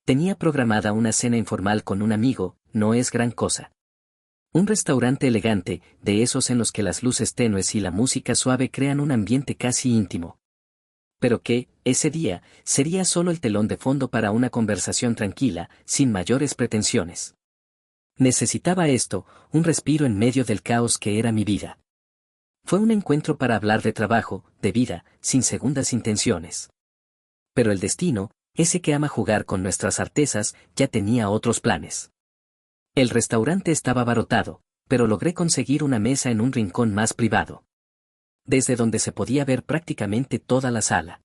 Tenía programada una cena informal con un amigo, no es gran cosa. Un restaurante elegante, de esos en los que las luces tenues y la música suave crean un ambiente casi íntimo. Pero que, ese día, sería solo el telón de fondo para una conversación tranquila, sin mayores pretensiones. Necesitaba esto, un respiro en medio del caos que era mi vida. Fue un encuentro para hablar de trabajo, de vida, sin segundas intenciones. Pero el destino, ese que ama jugar con nuestras artezas, ya tenía otros planes. El restaurante estaba abarrotado, pero logré conseguir una mesa en un rincón más privado, desde donde se podía ver prácticamente toda la sala.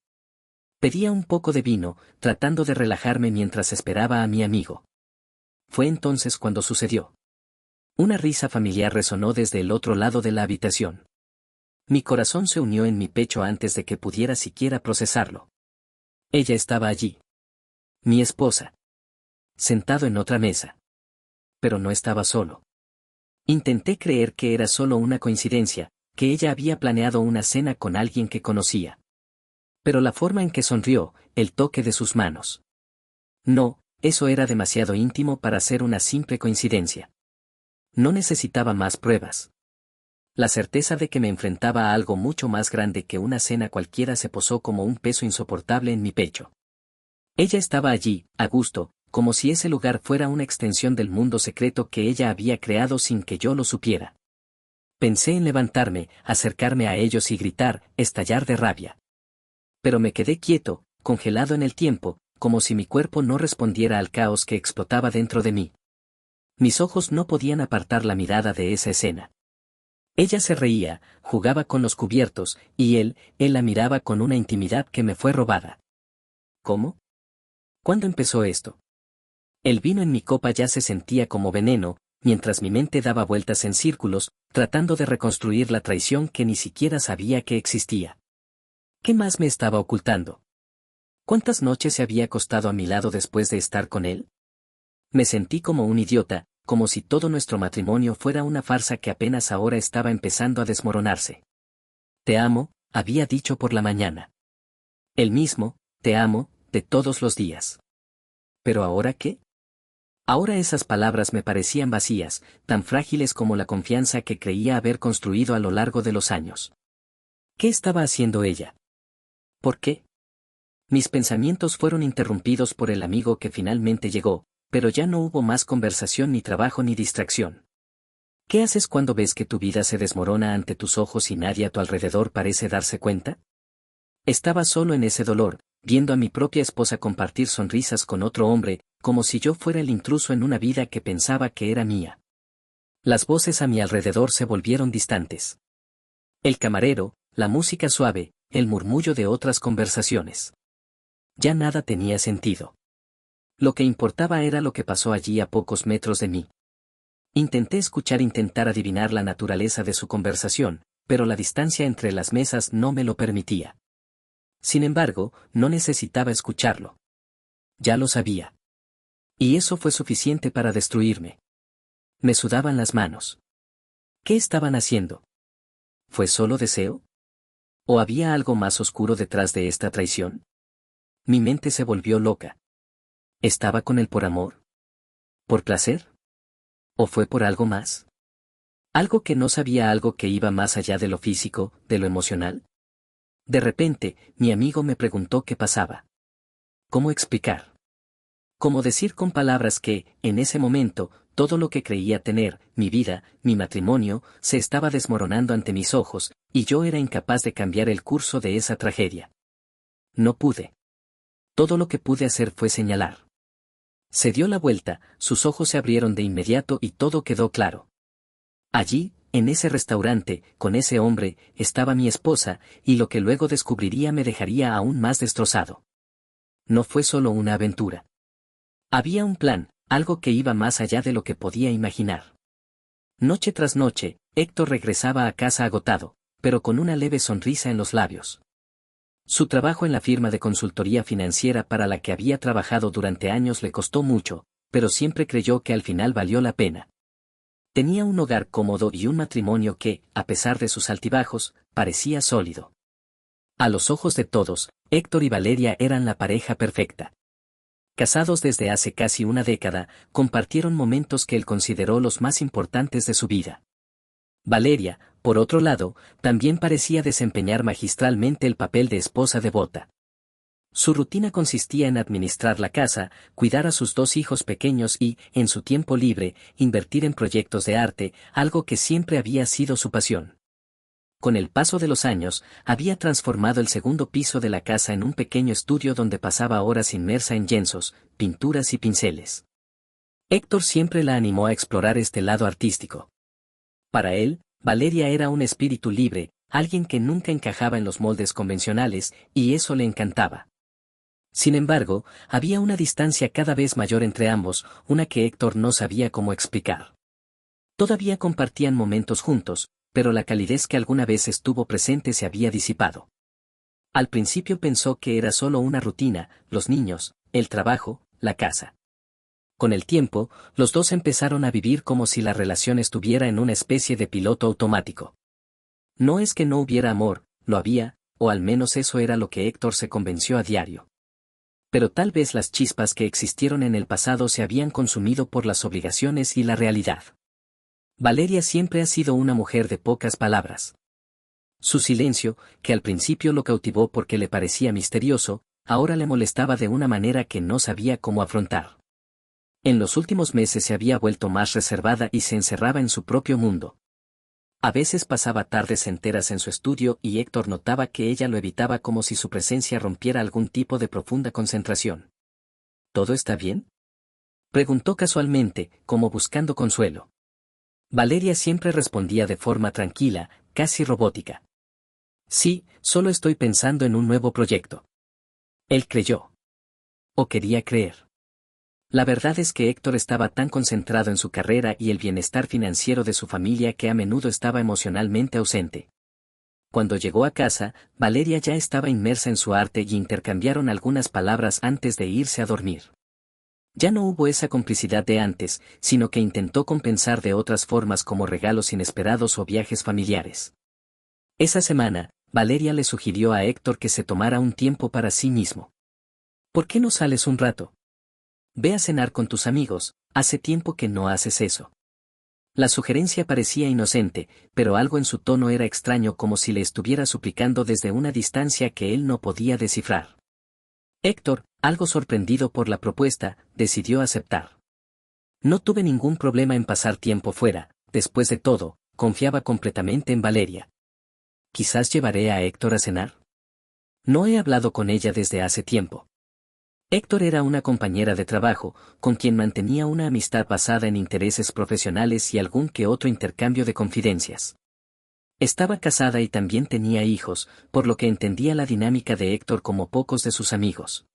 Pedía un poco de vino, tratando de relajarme mientras esperaba a mi amigo. Fue entonces cuando sucedió. Una risa familiar resonó desde el otro lado de la habitación. Mi corazón se unió en mi pecho antes de que pudiera siquiera procesarlo. Ella estaba allí. Mi esposa. Sentado en otra mesa. Pero no estaba solo. Intenté creer que era solo una coincidencia, que ella había planeado una cena con alguien que conocía. Pero la forma en que sonrió, el toque de sus manos. No, eso era demasiado íntimo para ser una simple coincidencia. No necesitaba más pruebas. La certeza de que me enfrentaba a algo mucho más grande que una cena cualquiera se posó como un peso insoportable en mi pecho. Ella estaba allí, a gusto, como si ese lugar fuera una extensión del mundo secreto que ella había creado sin que yo lo supiera. Pensé en levantarme, acercarme a ellos y gritar, estallar de rabia. Pero me quedé quieto, congelado en el tiempo, como si mi cuerpo no respondiera al caos que explotaba dentro de mí. Mis ojos no podían apartar la mirada de esa escena. Ella se reía, jugaba con los cubiertos, y él la miraba con una intimidad que me fue robada. ¿Cómo? ¿Cuándo empezó esto? El vino en mi copa ya se sentía como veneno, mientras mi mente daba vueltas en círculos, tratando de reconstruir la traición que ni siquiera sabía que existía. ¿Qué más me estaba ocultando? ¿Cuántas noches se había acostado a mi lado después de estar con él? Me sentí como un idiota, como si todo nuestro matrimonio fuera una farsa que apenas ahora estaba empezando a desmoronarse. Te amo, había dicho por la mañana. El mismo, te amo, de todos los días. ¿Pero ahora qué? Ahora esas palabras me parecían vacías, tan frágiles como la confianza que creía haber construido a lo largo de los años. ¿Qué estaba haciendo ella? ¿Por qué? Mis pensamientos fueron interrumpidos por el amigo que finalmente llegó, pero ya no hubo más conversación ni trabajo ni distracción. ¿Qué haces cuando ves que tu vida se desmorona ante tus ojos y nadie a tu alrededor parece darse cuenta? Estaba solo en ese dolor, viendo a mi propia esposa compartir sonrisas con otro hombre, como si yo fuera el intruso en una vida que pensaba que era mía. Las voces a mi alrededor se volvieron distantes. El camarero, la música suave, el murmullo de otras conversaciones. Ya nada tenía sentido. Lo que importaba era lo que pasó allí a pocos metros de mí. Intenté intentar adivinar la naturaleza de su conversación, pero la distancia entre las mesas no me lo permitía. Sin embargo, no necesitaba escucharlo. Ya lo sabía. Y eso fue suficiente para destruirme. Me sudaban las manos. ¿Qué estaban haciendo? ¿Fue solo deseo? ¿O había algo más oscuro detrás de esta traición? Mi mente se volvió loca. ¿Estaba con él por amor? ¿Por placer? ¿O fue por algo más? ¿Algo que no sabía, algo que iba más allá de lo físico, de lo emocional? De repente, mi amigo me preguntó qué pasaba. ¿Cómo explicar? ¿Cómo decir con palabras que, en ese momento, todo lo que creía tener, mi vida, mi matrimonio, se estaba desmoronando ante mis ojos, y yo era incapaz de cambiar el curso de esa tragedia? No pude. Todo lo que pude hacer fue señalar. Se dio la vuelta, sus ojos se abrieron de inmediato y todo quedó claro. Allí, en ese restaurante, con ese hombre, estaba mi esposa, y lo que luego descubriría me dejaría aún más destrozado. No fue solo una aventura. Había un plan, algo que iba más allá de lo que podía imaginar. Noche tras noche, Héctor regresaba a casa agotado, pero con una leve sonrisa en los labios. Su trabajo en la firma de consultoría financiera para la que había trabajado durante años le costó mucho, pero siempre creyó que al final valió la pena. Tenía un hogar cómodo y un matrimonio que, a pesar de sus altibajos, parecía sólido. A los ojos de todos, Héctor y Valeria eran la pareja perfecta. Casados desde hace casi una década, compartieron momentos que él consideró los más importantes de su vida. Valeria, por otro lado, también parecía desempeñar magistralmente el papel de esposa devota. Su rutina consistía en administrar la casa, cuidar a sus dos hijos pequeños y, en su tiempo libre, invertir en proyectos de arte, algo que siempre había sido su pasión. Con el paso de los años, había transformado el segundo piso de la casa en un pequeño estudio donde pasaba horas inmersa en lienzos, pinturas y pinceles. Héctor siempre la animó a explorar este lado artístico. Para él, Valeria era un espíritu libre, alguien que nunca encajaba en los moldes convencionales, y eso le encantaba. Sin embargo, había una distancia cada vez mayor entre ambos, una que Héctor no sabía cómo explicar. Todavía compartían momentos juntos, pero la calidez que alguna vez estuvo presente se había disipado. Al principio pensó que era solo una rutina, los niños, el trabajo, la casa. Con el tiempo, los dos empezaron a vivir como si la relación estuviera en una especie de piloto automático. No es que no hubiera amor, lo había, o al menos eso era lo que Héctor se convenció a diario. Pero tal vez las chispas que existieron en el pasado se habían consumido por las obligaciones y la realidad. Valeria siempre ha sido una mujer de pocas palabras. Su silencio, que al principio lo cautivó porque le parecía misterioso, ahora le molestaba de una manera que no sabía cómo afrontar. En los últimos meses se había vuelto más reservada y se encerraba en su propio mundo. A veces pasaba tardes enteras en su estudio y Héctor notaba que ella lo evitaba como si su presencia rompiera algún tipo de profunda concentración. ¿Todo está bien?, preguntó casualmente, como buscando consuelo. Valeria siempre respondía de forma tranquila, casi robótica. Sí, solo estoy pensando en un nuevo proyecto. Él creyó. O quería creer. La verdad es que Héctor estaba tan concentrado en su carrera y el bienestar financiero de su familia que a menudo estaba emocionalmente ausente. Cuando llegó a casa, Valeria ya estaba inmersa en su arte y intercambiaron algunas palabras antes de irse a dormir. Ya no hubo esa complicidad de antes, sino que intentó compensar de otras formas como regalos inesperados o viajes familiares. Esa semana, Valeria le sugirió a Héctor que se tomara un tiempo para sí mismo. ¿Por qué no sales un rato? Ve a cenar con tus amigos, hace tiempo que no haces eso. La sugerencia parecía inocente, pero algo en su tono era extraño, como si le estuviera suplicando desde una distancia que él no podía descifrar. Héctor, algo sorprendido por la propuesta, decidió aceptar. No tuve ningún problema en pasar tiempo fuera, después de todo, confiaba completamente en Valeria. ¿Quizás llevaré a Héctor a cenar? No he hablado con ella desde hace tiempo. Héctor era una compañera de trabajo, con quien mantenía una amistad basada en intereses profesionales y algún que otro intercambio de confidencias. Estaba casada y también tenía hijos, por lo que entendía la dinámica de Héctor como pocos de sus amigos.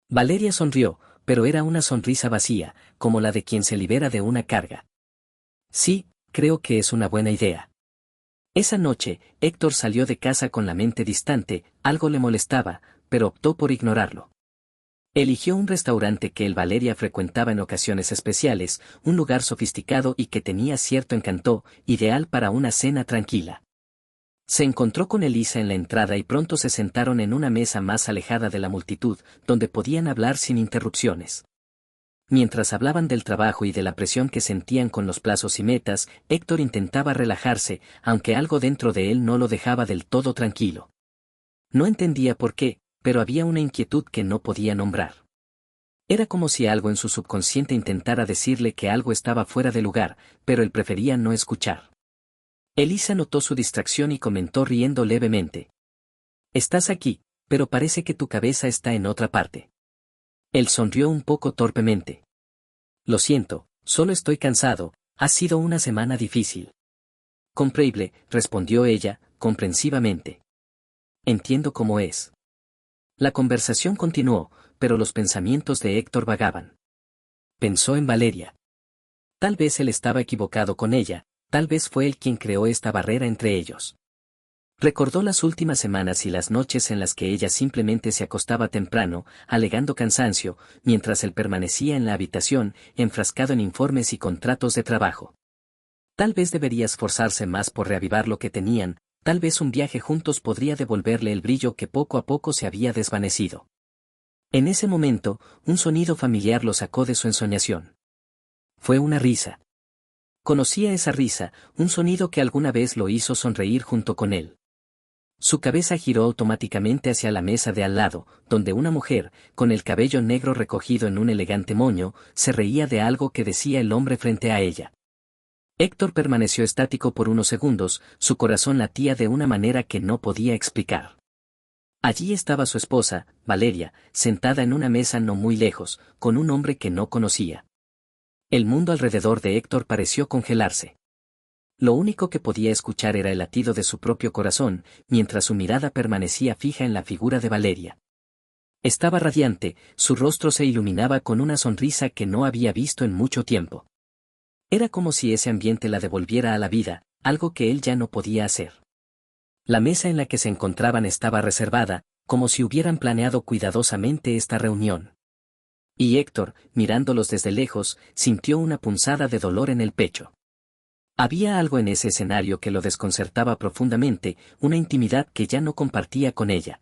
Valeria sonrió, pero era una sonrisa vacía, como la de quien se libera de una carga. Sí, creo que es una buena idea. Esa noche, Héctor salió de casa con la mente distante, algo le molestaba, pero optó por ignorarlo. Eligió un restaurante que el Valeria frecuentaba en ocasiones especiales, un lugar sofisticado y que tenía cierto encanto, ideal para una cena tranquila. Se encontró con Elisa en la entrada y pronto se sentaron en una mesa más alejada de la multitud, donde podían hablar sin interrupciones. Mientras hablaban del trabajo y de la presión que sentían con los plazos y metas, Héctor intentaba relajarse, aunque algo dentro de él no lo dejaba del todo tranquilo. No entendía por qué, pero había una inquietud que no podía nombrar. Era como si algo en su subconsciente intentara decirle que algo estaba fuera de lugar, pero él prefería no escuchar. Elisa notó su distracción y comentó riendo levemente. Estás aquí, pero parece que tu cabeza está en otra parte. Él sonrió un poco torpemente. Lo siento, solo estoy cansado, ha sido una semana difícil. Comprensible, respondió ella, comprensivamente. Entiendo cómo es. La conversación continuó, pero los pensamientos de Héctor vagaban. Pensó en Valeria. Tal vez él estaba equivocado con ella, tal vez fue él quien creó esta barrera entre ellos. Recordó las últimas semanas y las noches en las que ella simplemente se acostaba temprano, alegando cansancio, mientras él permanecía en la habitación, enfrascado en informes y contratos de trabajo. Tal vez debería esforzarse más por reavivar lo que tenían, tal vez un viaje juntos podría devolverle el brillo que poco a poco se había desvanecido. En ese momento, un sonido familiar lo sacó de su ensoñación. Fue una risa. Conocía esa risa, un sonido que alguna vez lo hizo sonreír junto con él. Su cabeza giró automáticamente hacia la mesa de al lado, donde una mujer, con el cabello negro recogido en un elegante moño, se reía de algo que decía el hombre frente a ella. Héctor permaneció estático por unos segundos, su corazón latía de una manera que no podía explicar. Allí estaba su esposa, Valeria, sentada en una mesa no muy lejos, con un hombre que no conocía. El mundo alrededor de Héctor pareció congelarse. Lo único que podía escuchar era el latido de su propio corazón, mientras su mirada permanecía fija en la figura de Valeria. Estaba radiante, su rostro se iluminaba con una sonrisa que no había visto en mucho tiempo. Era como si ese ambiente la devolviera a la vida, algo que él ya no podía hacer. La mesa en la que se encontraban estaba reservada, como si hubieran planeado cuidadosamente esta reunión. Y Héctor, mirándolos desde lejos, sintió una punzada de dolor en el pecho. Había algo en ese escenario que lo desconcertaba profundamente, una intimidad que ya no compartía con ella.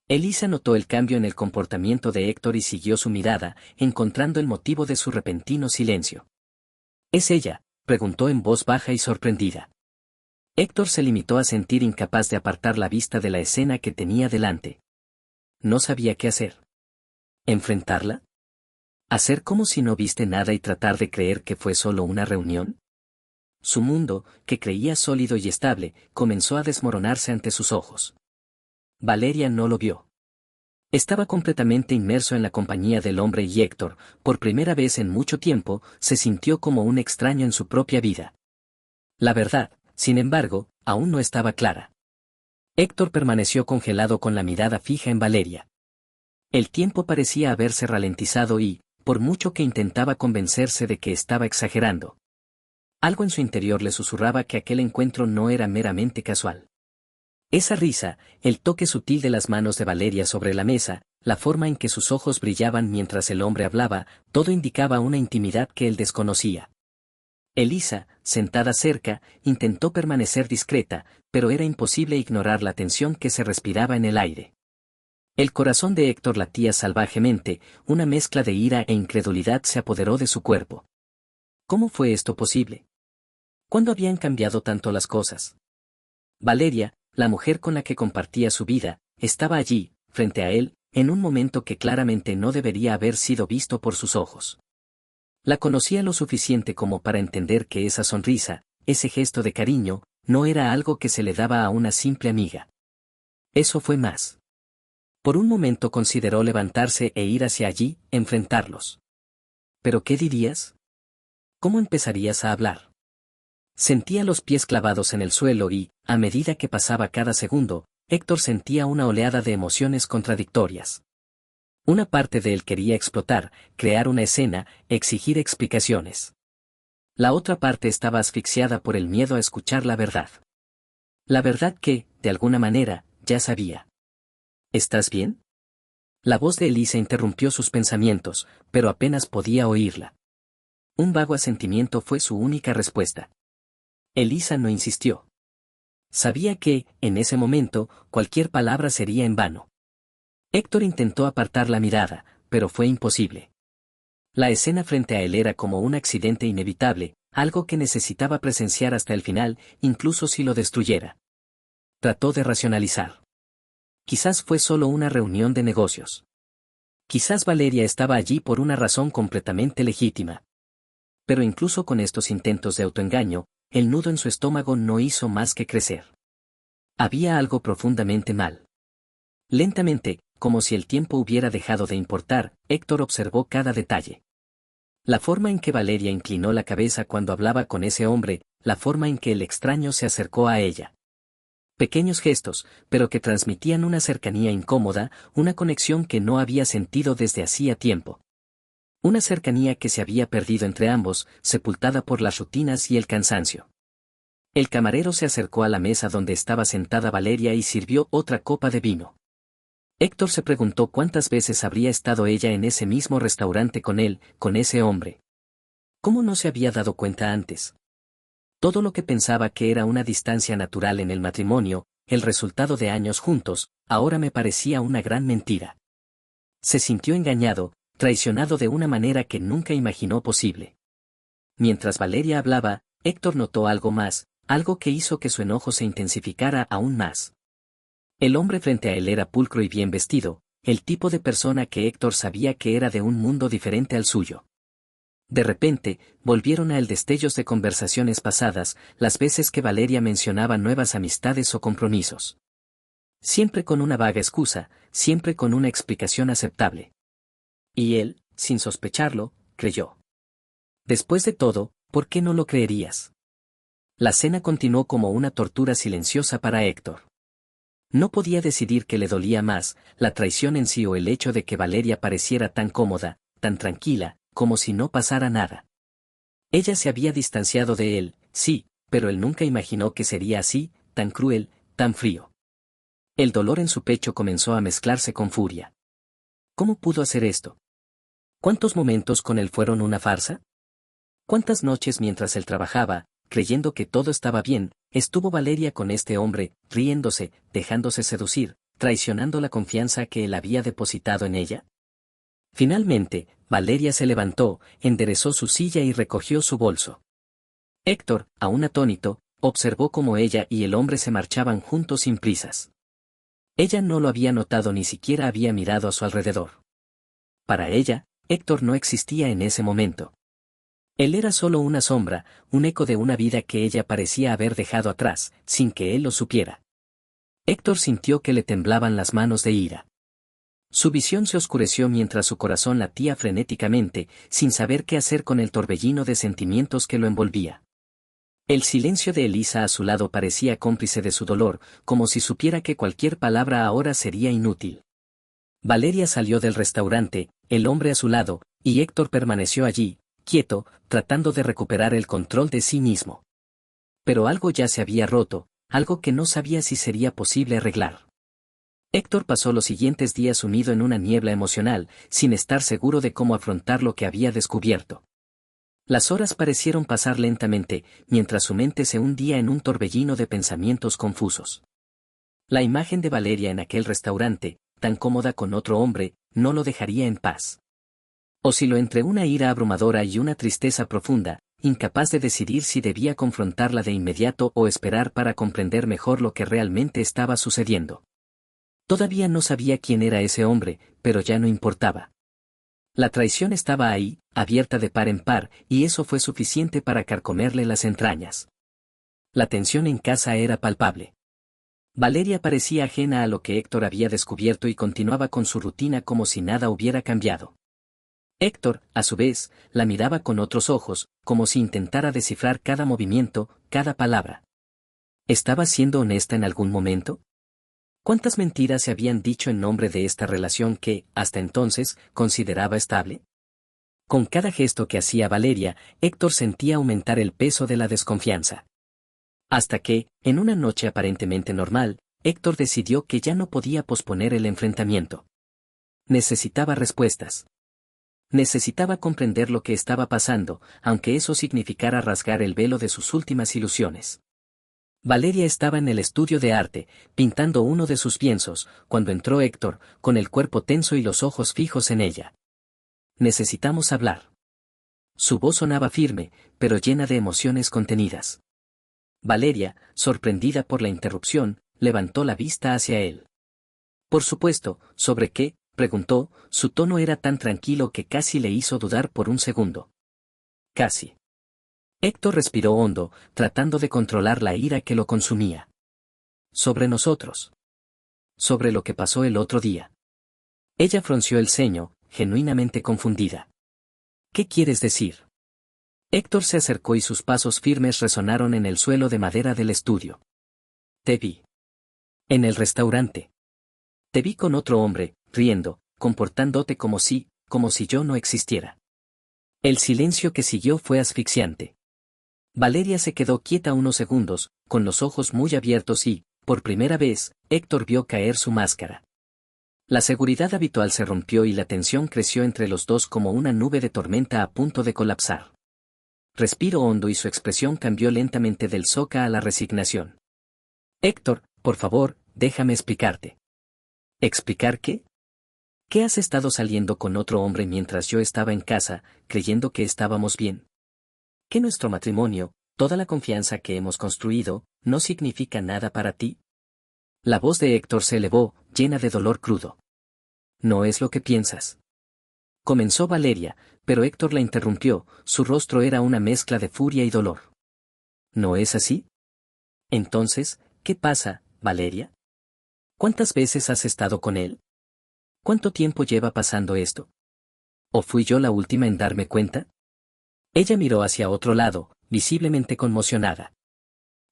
Elisa notó el cambio en el comportamiento de Héctor y siguió su mirada, encontrando el motivo de su repentino silencio. ¿Es ella?, preguntó en voz baja y sorprendida. Héctor se limitó a sentir incapaz de apartar la vista de la escena que tenía delante. No sabía qué hacer. ¿Enfrentarla? ¿Hacer como si no viste nada y tratar de creer que fue solo una reunión? Su mundo, que creía sólido y estable, comenzó a desmoronarse ante sus ojos. Valeria no lo vio. Estaba completamente inmerso en la compañía del hombre y Héctor, por primera vez en mucho tiempo, se sintió como un extraño en su propia vida. La verdad, sin embargo, aún no estaba clara. Héctor permaneció congelado con la mirada fija en Valeria. El tiempo parecía haberse ralentizado y, por mucho que intentaba convencerse de que estaba exagerando, algo en su interior le susurraba que aquel encuentro no era meramente casual. Esa risa, el toque sutil de las manos de Valeria sobre la mesa, la forma en que sus ojos brillaban mientras el hombre hablaba, todo indicaba una intimidad que él desconocía. Elisa, sentada cerca, intentó permanecer discreta, pero era imposible ignorar la tensión que se respiraba en el aire. El corazón de Héctor latía salvajemente, una mezcla de ira e incredulidad se apoderó de su cuerpo. ¿Cómo fue esto posible? ¿Cuándo habían cambiado tanto las cosas? Valeria, la mujer con la que compartía su vida, estaba allí, frente a él, en un momento que claramente no debería haber sido visto por sus ojos. La conocía lo suficiente como para entender que esa sonrisa, ese gesto de cariño, no era algo que se le daba a una simple amiga. Eso fue más. Por un momento consideró levantarse e ir hacia allí, enfrentarlos. ¿Pero qué dirías? ¿Cómo empezarías a hablar? Sentía los pies clavados en el suelo y, a medida que pasaba cada segundo, Héctor sentía una oleada de emociones contradictorias. Una parte de él quería explotar, crear una escena, exigir explicaciones. La otra parte estaba asfixiada por el miedo a escuchar la verdad. La verdad que, de alguna manera, ya sabía. ¿Estás bien? La voz de Elisa interrumpió sus pensamientos, pero apenas podía oírla. Un vago asentimiento fue su única respuesta. Elisa no insistió. Sabía que, en ese momento, cualquier palabra sería en vano. Héctor intentó apartar la mirada, pero fue imposible. La escena frente a él era como un accidente inevitable, algo que necesitaba presenciar hasta el final, incluso si lo destruyera. Trató de racionalizar. Quizás fue solo una reunión de negocios. Quizás Valeria estaba allí por una razón completamente legítima. Pero incluso con estos intentos de autoengaño, el nudo en su estómago no hizo más que crecer. Había algo profundamente mal. Lentamente, como si el tiempo hubiera dejado de importar, Héctor observó cada detalle. La forma en que Valeria inclinó la cabeza cuando hablaba con ese hombre, la forma en que el extraño se acercó a ella. Pequeños gestos, pero que transmitían una cercanía incómoda, una conexión que no había sentido desde hacía tiempo. Una cercanía que se había perdido entre ambos, sepultada por las rutinas y el cansancio. El camarero se acercó a la mesa donde estaba sentada Valeria y sirvió otra copa de vino. Héctor se preguntó cuántas veces habría estado ella en ese mismo restaurante con él, con ese hombre. ¿Cómo no se había dado cuenta antes? Todo lo que pensaba que era una distancia natural en el matrimonio, el resultado de años juntos, ahora me parecía una gran mentira. Se sintió engañado, traicionado de una manera que nunca imaginó posible. Mientras Valeria hablaba, Héctor notó algo más, algo que hizo que su enojo se intensificara aún más. El hombre frente a él era pulcro y bien vestido, el tipo de persona que Héctor sabía que era de un mundo diferente al suyo. De repente, volvieron a él destellos de conversaciones pasadas, las veces que Valeria mencionaba nuevas amistades o compromisos. Siempre con una vaga excusa, siempre con una explicación aceptable. Y él, sin sospecharlo, creyó. Después de todo, ¿por qué no lo creerías? La cena continuó como una tortura silenciosa para Héctor. No podía decidir qué le dolía más, la traición en sí o el hecho de que Valeria pareciera tan cómoda, tan tranquila, como si no pasara nada. Ella se había distanciado de él, sí, pero él nunca imaginó que sería así, tan cruel, tan frío. El dolor en su pecho comenzó a mezclarse con furia. ¿Cómo pudo hacer esto? ¿Cuántos momentos con él fueron una farsa? ¿Cuántas noches mientras él trabajaba, creyendo que todo estaba bien, estuvo Valeria con este hombre, riéndose, dejándose seducir, traicionando la confianza que él había depositado en ella? Finalmente, Valeria se levantó, enderezó su silla y recogió su bolso. Héctor, aún atónito, observó cómo ella y el hombre se marchaban juntos sin prisas. Ella no lo había notado, ni siquiera había mirado a su alrededor. Para ella, Héctor no existía en ese momento. Él era solo una sombra, un eco de una vida que ella parecía haber dejado atrás, sin que él lo supiera. Héctor sintió que le temblaban las manos de ira. Su visión se oscureció mientras su corazón latía frenéticamente, sin saber qué hacer con el torbellino de sentimientos que lo envolvía. El silencio de Elisa a su lado parecía cómplice de su dolor, como si supiera que cualquier palabra ahora sería inútil. Valeria salió del restaurante, el hombre a su lado, y Héctor permaneció allí, quieto, tratando de recuperar el control de sí mismo. Pero algo ya se había roto, algo que no sabía si sería posible arreglar. Héctor pasó los siguientes días sumido en una niebla emocional, sin estar seguro de cómo afrontar lo que había descubierto. Las horas parecieron pasar lentamente, mientras su mente se hundía en un torbellino de pensamientos confusos. La imagen de Valeria en aquel restaurante, tan cómoda con otro hombre, no lo dejaría en paz. Osciló entre una ira abrumadora y una tristeza profunda, incapaz de decidir si debía confrontarla de inmediato o esperar para comprender mejor lo que realmente estaba sucediendo. Todavía no sabía quién era ese hombre, pero ya no importaba. La traición estaba ahí, abierta de par en par, y eso fue suficiente para carcomerle las entrañas. La tensión en casa era palpable. Valeria parecía ajena a lo que Héctor había descubierto y continuaba con su rutina como si nada hubiera cambiado. Héctor, a su vez, la miraba con otros ojos, como si intentara descifrar cada movimiento, cada palabra. ¿Estaba siendo honesta en algún momento? ¿Cuántas mentiras se habían dicho en nombre de esta relación que, hasta entonces, consideraba estable? Con cada gesto que hacía Valeria, Héctor sentía aumentar el peso de la desconfianza. Hasta que, en una noche aparentemente normal, Héctor decidió que ya no podía posponer el enfrentamiento. Necesitaba respuestas. Necesitaba comprender lo que estaba pasando, aunque eso significara rasgar el velo de sus últimas ilusiones. Valeria estaba en el estudio de arte, pintando uno de sus lienzos, cuando entró Héctor, con el cuerpo tenso y los ojos fijos en ella. Necesitamos hablar. Su voz sonaba firme, pero llena de emociones contenidas. Valeria, sorprendida por la interrupción, levantó la vista hacia él. Por supuesto, ¿sobre qué?, preguntó, su tono era tan tranquilo que casi le hizo dudar por un segundo. Casi. Héctor respiró hondo, tratando de controlar la ira que lo consumía. Sobre nosotros. Sobre lo que pasó el otro día. Ella frunció el ceño, genuinamente confundida. ¿Qué quieres decir? Héctor se acercó y sus pasos firmes resonaron en el suelo de madera del estudio. Te vi. En el restaurante. Te vi con otro hombre, riendo, comportándote como si yo no existiera. El silencio que siguió fue asfixiante. Valeria se quedó quieta unos segundos, con los ojos muy abiertos y, por primera vez, Héctor vio caer su máscara. La seguridad habitual se rompió y la tensión creció entre los dos como una nube de tormenta a punto de colapsar. Respiró hondo y su expresión cambió lentamente del soca a la resignación. Héctor, por favor, déjame explicarte. ¿Explicar qué? ¿Qué has estado saliendo con otro hombre mientras yo estaba en casa, creyendo que estábamos bien? ¿Que nuestro matrimonio, toda la confianza que hemos construido, no significa nada para ti? La voz de Héctor se elevó, llena de dolor crudo. ¿No es lo que piensas? Comenzó Valeria, pero Héctor la interrumpió, su rostro era una mezcla de furia y dolor. ¿No es así? Entonces, ¿qué pasa, Valeria? ¿Cuántas veces has estado con él? ¿Cuánto tiempo lleva pasando esto? ¿O fui yo la última en darme cuenta? Ella miró hacia otro lado, visiblemente conmocionada.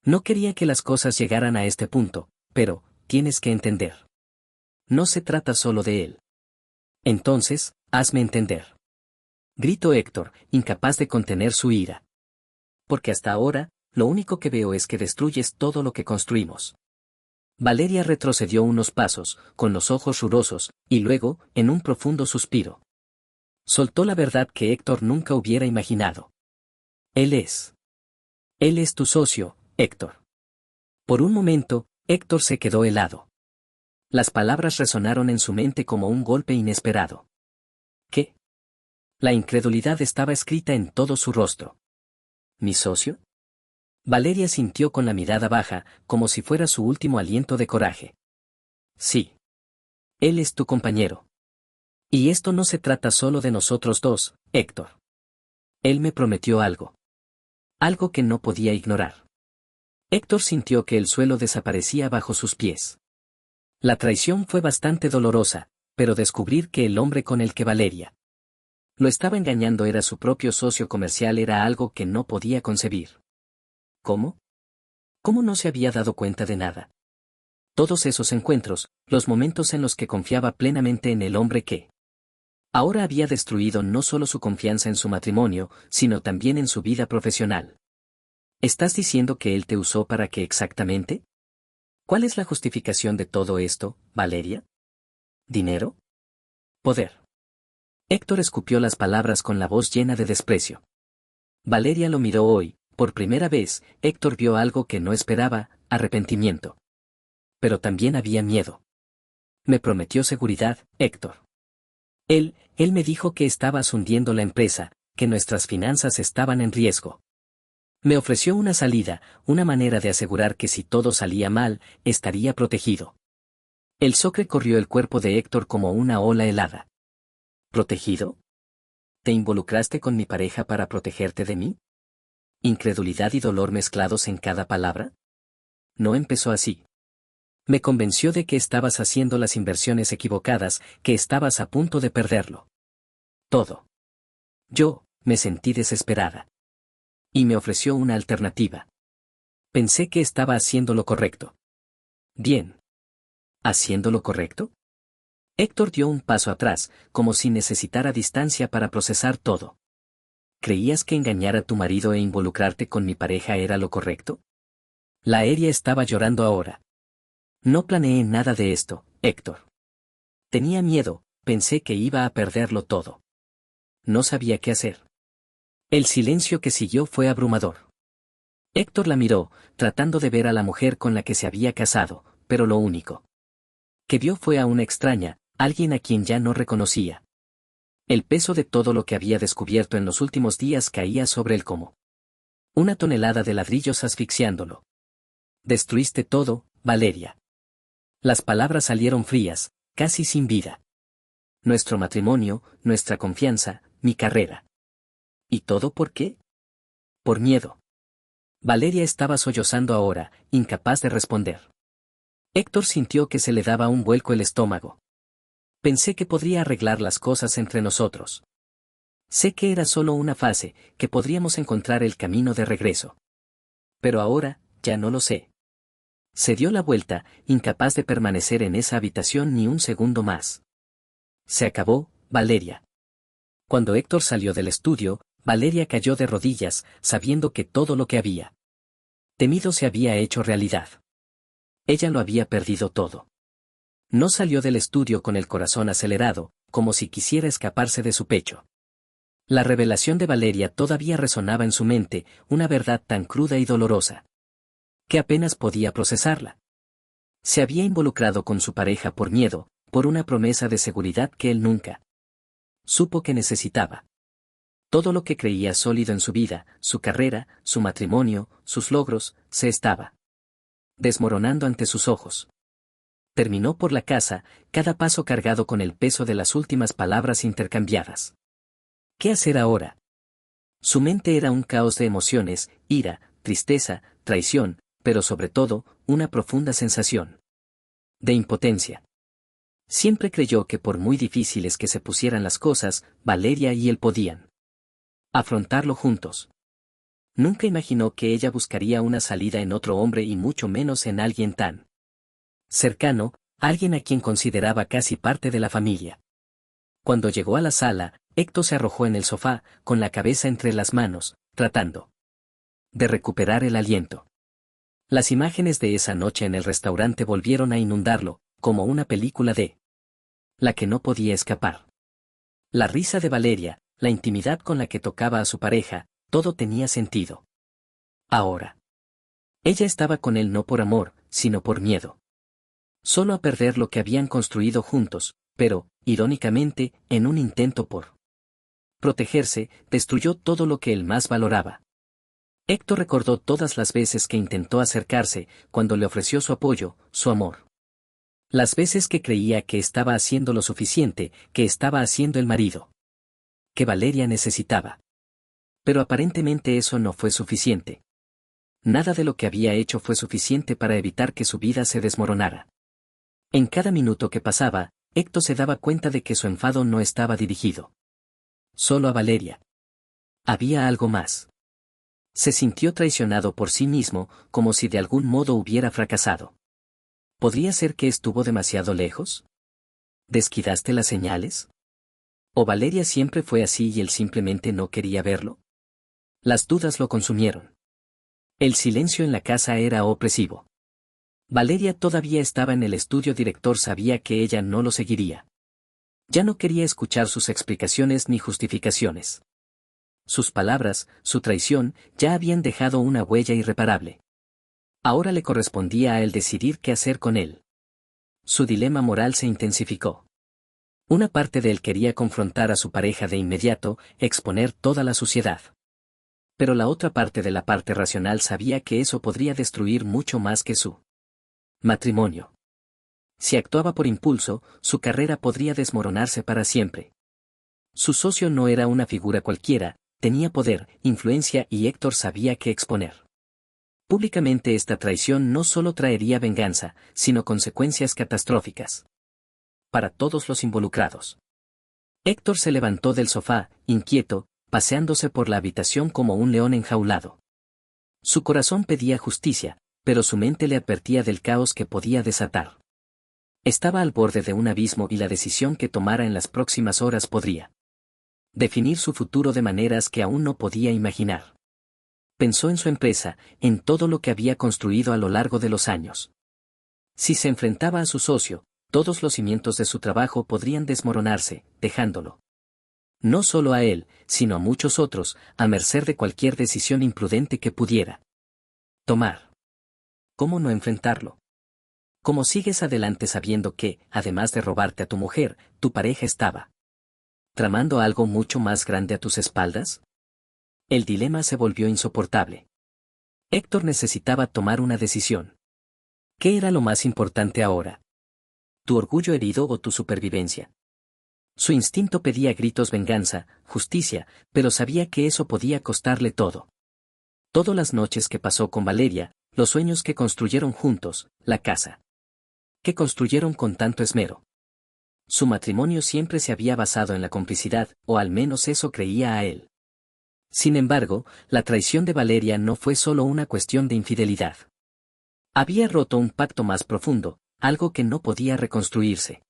No quería que las cosas llegaran a este punto, pero, tienes que entender. No se trata solo de él. Entonces, hazme entender. Gritó Héctor, incapaz de contener su ira. Porque hasta ahora, lo único que veo es que destruyes todo lo que construimos. Valeria retrocedió unos pasos, con los ojos rubrosos, y luego, en un profundo suspiro, soltó la verdad que Héctor nunca hubiera imaginado. Él es tu socio, Héctor. Por un momento, Héctor se quedó helado. Las palabras resonaron en su mente como un golpe inesperado. ¿Qué? La incredulidad estaba escrita en todo su rostro. ¿Mi socio? Valeria sintió con la mirada baja, como si fuera su último aliento de coraje. Sí. Él es tu compañero. Y esto no se trata solo de nosotros dos, Héctor. Él me prometió algo. Algo que no podía ignorar. Héctor sintió que el suelo desaparecía bajo sus pies. La traición fue bastante dolorosa, pero descubrir que el hombre con el que Valeria lo estaba engañando era su propio socio comercial era algo que no podía concebir. ¿Cómo? ¿Cómo no se había dado cuenta de nada? Todos esos encuentros, los momentos en los que confiaba plenamente en el hombre que ahora había destruido no solo su confianza en su matrimonio, sino también en su vida profesional. ¿Estás diciendo que él te usó para qué exactamente? ¿Cuál es la justificación de todo esto, Valeria? ¿Dinero? ¿Poder? Héctor escupió las palabras con la voz llena de desprecio. Valeria lo miró hoy. Por primera vez, Héctor vio algo que no esperaba, arrepentimiento. Pero también había miedo. Me prometió seguridad, Héctor. Él me dijo que estabas hundiendo la empresa, que nuestras finanzas estaban en riesgo. Me ofreció una salida, una manera de asegurar que si todo salía mal, estaría protegido. El socre corrió el cuerpo de Héctor como una ola helada. ¿Protegido? ¿Te involucraste con mi pareja para protegerte de mí? ¿Incredulidad y dolor mezclados en cada palabra? No empezó así. Me convenció de que estabas haciendo las inversiones equivocadas, que estabas a punto de perderlo. Todo. Yo, me sentí desesperada. Y me ofreció una alternativa. Pensé que estaba haciendo lo correcto. Bien. ¿Haciendo lo correcto? Héctor dio un paso atrás, como si necesitara distancia para procesar todo. ¿Creías que engañar a tu marido e involucrarte con mi pareja era lo correcto? La aérea estaba llorando ahora. No planeé nada de esto, Héctor. Tenía miedo, pensé que iba a perderlo todo. No sabía qué hacer. El silencio que siguió fue abrumador. Héctor la miró, tratando de ver a la mujer con la que se había casado, pero lo único que vio fue a una extraña, alguien a quien ya no reconocía. El peso de todo lo que había descubierto en los últimos días caía sobre él como una tonelada de ladrillos asfixiándolo. Destruiste todo, Valeria. Las palabras salieron frías, casi sin vida. Nuestro matrimonio, nuestra confianza, mi carrera. ¿Y todo por qué? Por miedo. Valeria estaba sollozando ahora, incapaz de responder. Héctor sintió que se le daba un vuelco el estómago. Pensé que podría arreglar las cosas entre nosotros. Sé que era solo una fase, que podríamos encontrar el camino de regreso. Pero ahora, ya no lo sé. Se dio la vuelta, incapaz de permanecer en esa habitación ni un segundo más. Se acabó, Valeria. Cuando Héctor salió del estudio, Valeria cayó de rodillas, sabiendo que todo lo que había temido se había hecho realidad. Ella lo había perdido todo. No salió del estudio con el corazón acelerado, como si quisiera escaparse de su pecho. La revelación de Valeria todavía resonaba en su mente, una verdad tan cruda y dolorosa, que apenas podía procesarla. Se había involucrado con su pareja por miedo, por una promesa de seguridad que él nunca supo que necesitaba. Todo lo que creía sólido en su vida, su carrera, su matrimonio, sus logros, se estaba desmoronando ante sus ojos. Terminó por la casa, cada paso cargado con el peso de las últimas palabras intercambiadas. ¿Qué hacer ahora? Su mente era un caos de emociones, ira, tristeza, traición, pero sobre todo, una profunda sensación de impotencia. Siempre creyó que por muy difíciles que se pusieran las cosas, Valeria y él podían afrontarlo juntos. Nunca imaginó que ella buscaría una salida en otro hombre y mucho menos en alguien tan cercano, alguien a quien consideraba casi parte de la familia. Cuando llegó a la sala, Héctor se arrojó en el sofá, con la cabeza entre las manos, tratando de recuperar el aliento. Las imágenes de esa noche en el restaurante volvieron a inundarlo, como una película de la que no podía escapar. La risa de Valeria, la intimidad con la que tocaba a su pareja, todo tenía sentido. Ahora. Ella estaba con él no por amor, sino por miedo. Solo a perder lo que habían construido juntos, pero, irónicamente, en un intento por protegerse, destruyó todo lo que él más valoraba. Héctor recordó todas las veces que intentó acercarse, cuando le ofreció su apoyo, su amor. Las veces que creía que estaba haciendo lo suficiente, que estaba haciendo el marido que Valeria necesitaba. Pero aparentemente eso no fue suficiente. Nada de lo que había hecho fue suficiente para evitar que su vida se desmoronara. En cada minuto que pasaba, Héctor se daba cuenta de que su enfado no estaba dirigido solo a Valeria. Había algo más. Se sintió traicionado por sí mismo, como si de algún modo hubiera fracasado. ¿Podría ser que estuvo demasiado lejos? ¿Descuidaste las señales? ¿O Valeria siempre fue así y él simplemente no quería verlo? Las dudas lo consumieron. El silencio en la casa era opresivo. Valeria todavía estaba en el estudio. Director sabía que ella no lo seguiría. Ya no quería escuchar sus explicaciones ni justificaciones. Sus palabras, su traición, ya habían dejado una huella irreparable. Ahora le correspondía a él decidir qué hacer con él. Su dilema moral se intensificó. Una parte de él quería confrontar a su pareja de inmediato, exponer toda la suciedad. Pero la otra parte de la parte racional sabía que eso podría destruir mucho más que su matrimonio. Si actuaba por impulso, su carrera podría desmoronarse para siempre. Su socio no era una figura cualquiera, tenía poder, influencia y Héctor sabía qué exponer. Públicamente esta traición no solo traería venganza, sino consecuencias catastróficas para todos los involucrados. Héctor se levantó del sofá, inquieto, paseándose por la habitación como un león enjaulado. Su corazón pedía justicia, pero su mente le advertía del caos que podía desatar. Estaba al borde de un abismo y la decisión que tomara en las próximas horas podría definir su futuro de maneras que aún no podía imaginar. Pensó en su empresa, en todo lo que había construido a lo largo de los años. Si se enfrentaba a su socio, todos los cimientos de su trabajo podrían desmoronarse, dejándolo no solo a él, sino a muchos otros, a merced de cualquier decisión imprudente que pudiera tomar. ¿Cómo no enfrentarlo? ¿Cómo sigues adelante sabiendo que, además de robarte a tu mujer, tu pareja estaba tramando algo mucho más grande a tus espaldas? El dilema se volvió insoportable. Héctor necesitaba tomar una decisión. ¿Qué era lo más importante ahora? ¿Tu orgullo herido o tu supervivencia? Su instinto pedía a gritos venganza, justicia, pero sabía que eso podía costarle todo. Todas las noches que pasó con Valeria, los sueños que construyeron juntos, la casa que construyeron con tanto esmero. Su matrimonio siempre se había basado en la complicidad, o al menos eso creía a él. Sin embargo, la traición de Valeria no fue solo una cuestión de infidelidad. Había roto un pacto más profundo, algo que no podía reconstruirse.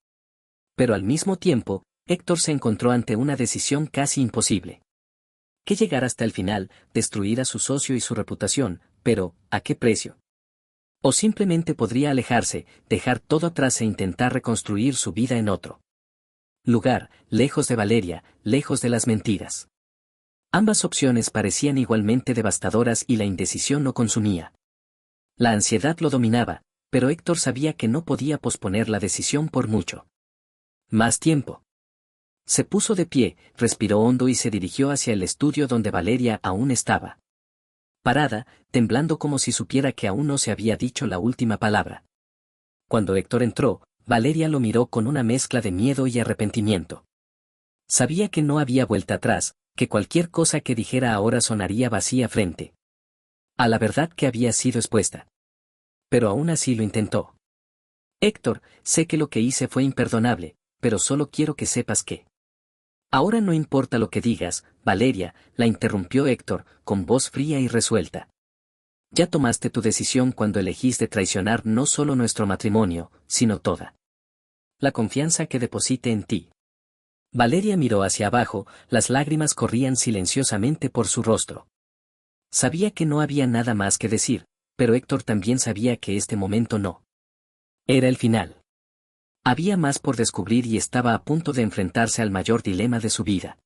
Pero al mismo tiempo, Héctor se encontró ante una decisión casi imposible. Que llegar hasta el final, destruir a su socio y su reputación, pero, ¿a qué precio? O simplemente podría alejarse, dejar todo atrás e intentar reconstruir su vida en otro lugar, lejos de Valeria, lejos de las mentiras. Ambas opciones parecían igualmente devastadoras y la indecisión lo consumía. La ansiedad lo dominaba, pero Héctor sabía que no podía posponer la decisión por mucho Más tiempo. Se puso de pie, respiró hondo y se dirigió hacia el estudio donde Valeria aún estaba. Parada, temblando como si supiera que aún no se había dicho la última palabra. Cuando Héctor entró, Valeria lo miró con una mezcla de miedo y arrepentimiento. Sabía que no había vuelta atrás, que cualquier cosa que dijera ahora sonaría vacía frente a la verdad que había sido expuesta. Pero aún así lo intentó. Héctor, sé que lo que hice fue imperdonable, pero solo quiero que sepas que... Ahora no importa lo que digas, Valeria, la interrumpió Héctor, con voz fría y resuelta. Ya tomaste tu decisión cuando elegiste traicionar no solo nuestro matrimonio, sino toda la confianza que deposité en ti. Valeria miró hacia abajo, las lágrimas corrían silenciosamente por su rostro. Sabía que no había nada más que decir, pero Héctor también sabía que este momento no era el final. Había más por descubrir y estaba a punto de enfrentarse al mayor dilema de su vida.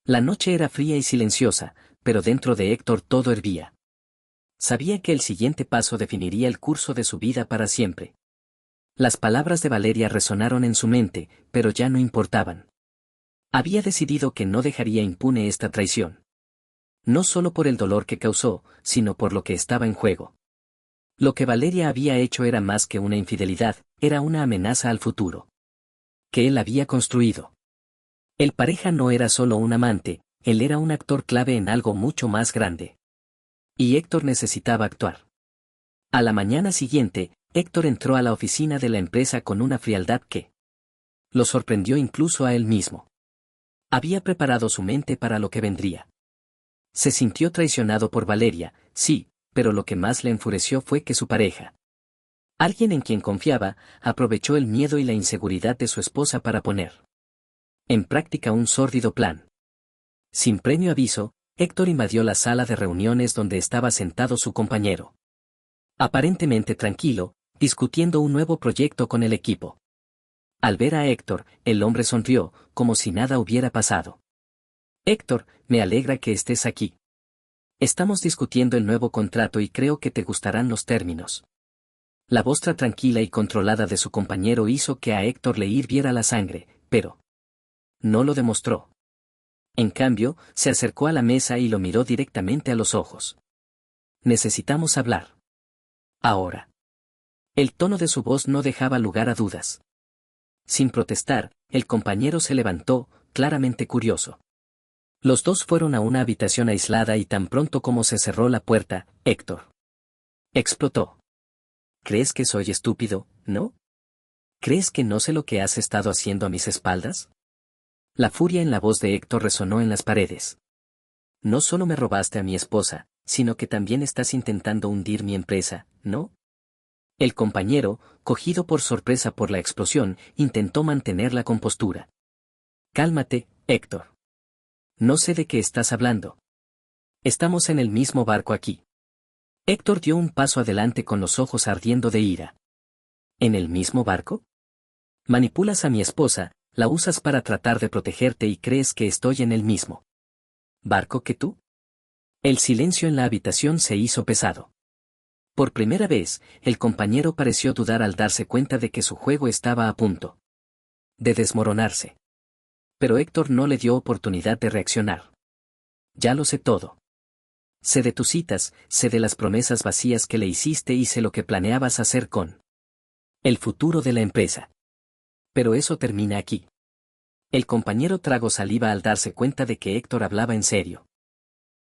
La noche era fría y silenciosa, pero dentro de Héctor todo hervía. Sabía que el siguiente paso definiría el curso de su vida para siempre. Las palabras de Valeria resonaron en su mente, pero ya no importaban. Había decidido que no dejaría impune esta traición. No solo por el dolor que causó, sino por lo que estaba en juego. Lo que Valeria había hecho era más que una infidelidad, era una amenaza al futuro que él había construido. El pareja no era solo un amante, él era un actor clave en algo mucho más grande. Y Héctor necesitaba actuar. A la mañana siguiente, Héctor entró a la oficina de la empresa con una frialdad que lo sorprendió incluso a él mismo. Había preparado su mente para lo que vendría. Se sintió traicionado por Valeria, sí, pero lo que más le enfureció fue que su pareja, alguien en quien confiaba, aprovechó el miedo y la inseguridad de su esposa para poner en práctica un sórdido plan. Sin previo aviso, Héctor invadió la sala de reuniones donde estaba sentado su compañero. Aparentemente tranquilo, discutiendo un nuevo proyecto con el equipo. Al ver a Héctor, el hombre sonrió, como si nada hubiera pasado. Héctor, me alegra que estés aquí. Estamos discutiendo el nuevo contrato y creo que te gustarán los términos. La voz tranquila y controlada de su compañero hizo que a Héctor le hirviera la sangre, pero no lo demostró. En cambio, se acercó a la mesa y lo miró directamente a los ojos. Necesitamos hablar. Ahora. El tono de su voz no dejaba lugar a dudas. Sin protestar, el compañero se levantó, claramente curioso. Los dos fueron a una habitación aislada y tan pronto como se cerró la puerta, Héctor explotó. ¿Crees que soy estúpido, no? ¿Crees que no sé lo que has estado haciendo a mis espaldas? La furia en la voz de Héctor resonó en las paredes. No solo me robaste a mi esposa, sino que también estás intentando hundir mi empresa, ¿no? El compañero, cogido por sorpresa por la explosión, intentó mantener la compostura. Cálmate, Héctor. No sé de qué estás hablando. Estamos en el mismo barco aquí. Héctor dio un paso adelante con los ojos ardiendo de ira. ¿En el mismo barco? Manipulas a mi esposa, la usas para tratar de protegerte y crees que estoy en el mismo barco que tú. El silencio en la habitación se hizo pesado. Por primera vez, el compañero pareció dudar al darse cuenta de que su juego estaba a punto de desmoronarse. Pero Héctor no le dio oportunidad de reaccionar. Ya lo sé todo. Sé de tus citas, sé de las promesas vacías que le hiciste y sé lo que planeabas hacer con el futuro de la empresa. Pero eso termina aquí. El compañero tragó saliva al darse cuenta de que Héctor hablaba en serio.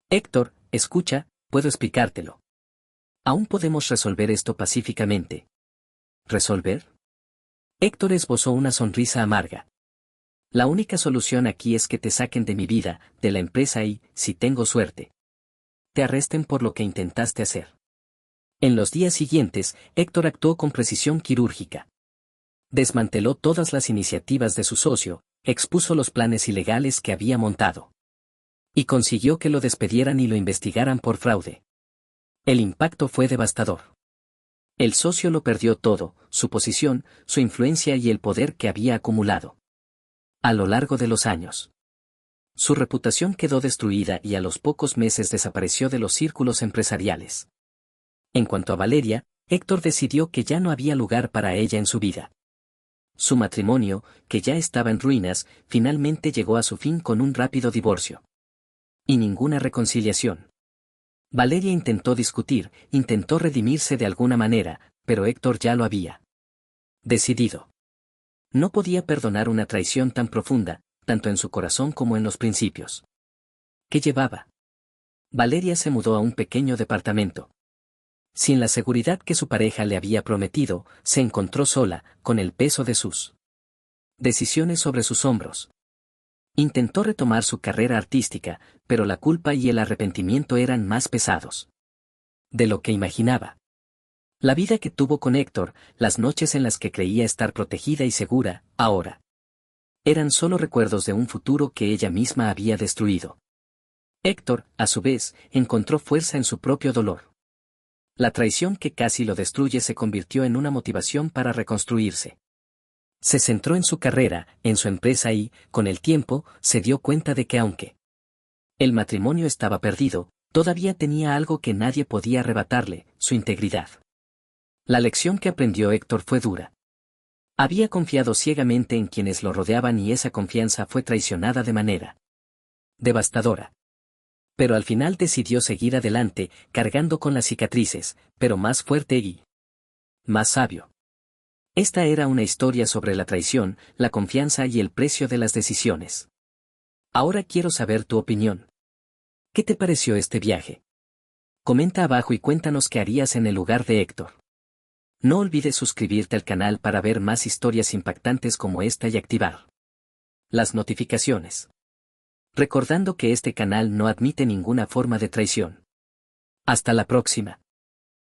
Héctor, escucha, puedo explicártelo. Aún podemos resolver esto pacíficamente. ¿Resolver? Héctor esbozó una sonrisa amarga. La única solución aquí es que te saquen de mi vida, de la empresa y, si tengo suerte, te arresten por lo que intentaste hacer. En los días siguientes, Héctor actuó con precisión quirúrgica. Desmanteló todas las iniciativas de su socio, expuso los planes ilegales que había montado. Y consiguió que lo despidieran y lo investigaran por fraude. El impacto fue devastador. El socio lo perdió todo, su posición, su influencia y el poder que había acumulado a lo largo de los años. Su reputación quedó destruida y a los pocos meses desapareció de los círculos empresariales. En cuanto a Valeria, Héctor decidió que ya no había lugar para ella en su vida. Su matrimonio, que ya estaba en ruinas, finalmente llegó a su fin con un rápido divorcio. Y ninguna reconciliación. Valeria intentó discutir, intentó redimirse de alguna manera, pero Héctor ya lo había decidido. No podía perdonar una traición tan profunda, tanto en su corazón como en los principios que llevaba. Valeria se mudó a un pequeño departamento. Sin la seguridad que su pareja le había prometido, se encontró sola, con el peso de sus decisiones sobre sus hombros. Intentó retomar su carrera artística, pero la culpa y el arrepentimiento eran más pesados de lo que imaginaba. La vida que tuvo con Héctor, las noches en las que creía estar protegida y segura, ahora eran solo recuerdos de un futuro que ella misma había destruido. Héctor, a su vez, encontró fuerza en su propio dolor. La traición que casi lo destruye se convirtió en una motivación para reconstruirse. Se centró en su carrera, en su empresa y, con el tiempo, se dio cuenta de que aunque el matrimonio estaba perdido, todavía tenía algo que nadie podía arrebatarle, su integridad. La lección que aprendió Héctor fue dura. Había confiado ciegamente en quienes lo rodeaban y esa confianza fue traicionada de manera devastadora. Pero al final decidió seguir adelante, cargando con las cicatrices, pero más fuerte y más sabio. Esta era una historia sobre la traición, la confianza y el precio de las decisiones. Ahora quiero saber tu opinión. ¿Qué te pareció este viaje? Comenta abajo y cuéntanos qué harías en el lugar de Héctor. No olvides suscribirte al canal para ver más historias impactantes como esta y activar las notificaciones. Recordando que este canal no admite ninguna forma de traición. Hasta la próxima.